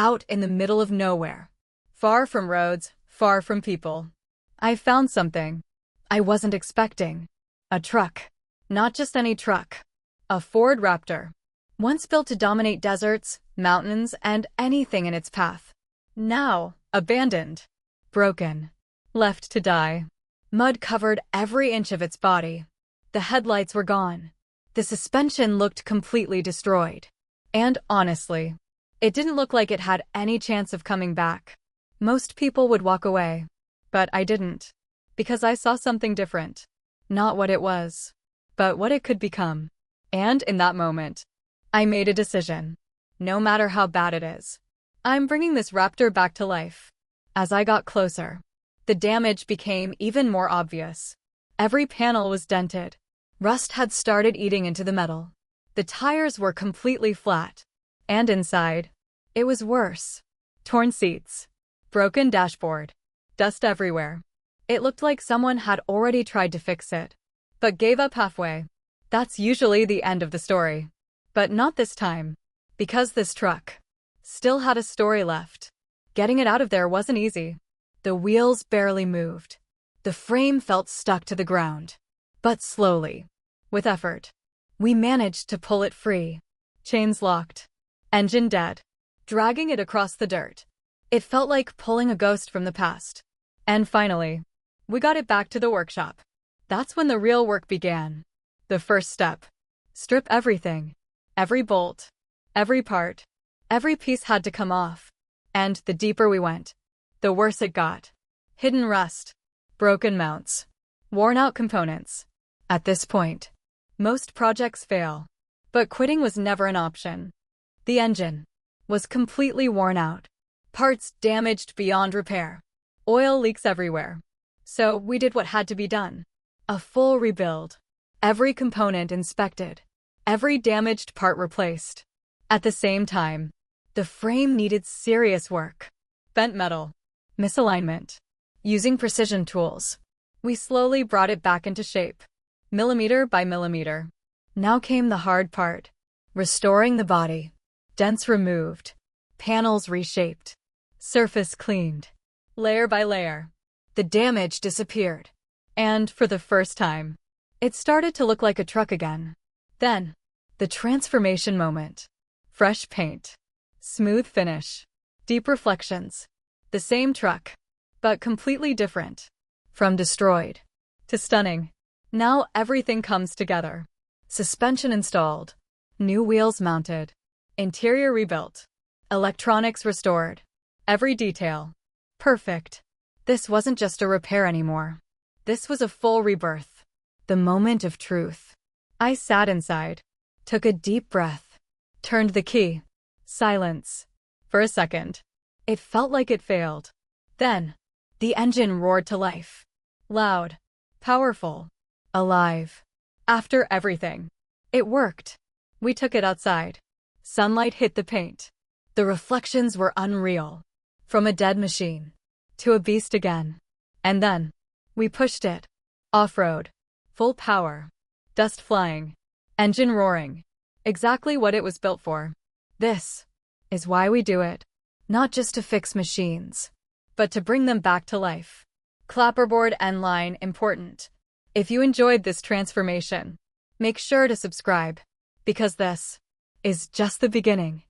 out in the middle of nowhere. Far from roads, far from people. I found something I wasn't expecting. A truck. Not just any truck. A Ford Raptor. Once built to dominate deserts, mountains, and anything in its path. Now, abandoned. Broken. Left to die. Mud covered every inch of its body. The headlights were gone. The suspension looked completely destroyed. And honestly, it didn't look like it had any chance of coming back. Most people would walk away. But I didn't. Because I saw something different. Not what it was, but what it could become. And in that moment, I made a decision. No matter how bad it is, I'm bringing this Raptor back to life. As I got closer, the damage became even more obvious. Every panel was dented. Rust had started eating into the metal. The tires were completely flat. And inside, it was worse. Torn seats. Broken dashboard. Dust everywhere. It looked like someone had already tried to fix it, but gave up halfway. That's usually the end of the story. But not this time. Because this truck still had a story left. Getting it out of there wasn't easy. The wheels barely moved. The frame felt stuck to the ground. But slowly, with effort, we managed to pull it free. Chains locked. Engine dead. Dragging it across the dirt. It felt like pulling a ghost from the past. And finally, we got it back to the workshop. That's when the real work began. The first step. Strip everything. Every bolt. Every part. Every piece had to come off. And the deeper we went, the worse it got. Hidden rust. Broken mounts. Worn-out components. At this point, most projects fail. But quitting was never an option. The engine was completely worn out. Parts damaged beyond repair. Oil leaks everywhere. So we did what had to be done. A full rebuild. Every component inspected. Every damaged part replaced. At the same time, the frame needed serious work. Bent metal. Misalignment. Using precision tools, we slowly brought it back into shape. Millimeter by millimeter. Now came the hard part. Restoring the body. Dents removed. Panels reshaped. Surface cleaned. Layer by layer. The damage disappeared. And for the first time, it started to look like a truck again. Then, the transformation moment. Fresh paint. Smooth finish. Deep reflections. The same truck, but completely different. From destroyed to stunning. Now everything comes together. Suspension installed. New wheels mounted. Interior rebuilt. Electronics restored. Every detail. Perfect. This wasn't just a repair anymore. This was a full rebirth. The moment of truth. I sat inside. Took a deep breath. Turned the key. Silence. For a second, it felt like it failed. Then, the engine roared to life. Loud. Powerful. Alive. After everything, it worked. We took it outside. Sunlight hit the paint. The reflections were unreal. From a dead machine to a beast again. And then, we pushed it. Off-road. Full power. Dust flying. Engine roaring. Exactly what it was built for. This is why we do it. Not just to fix machines, but to bring them back to life. Clapperboard and line important. If you enjoyed this transformation, make sure to subscribe, because this is just the beginning.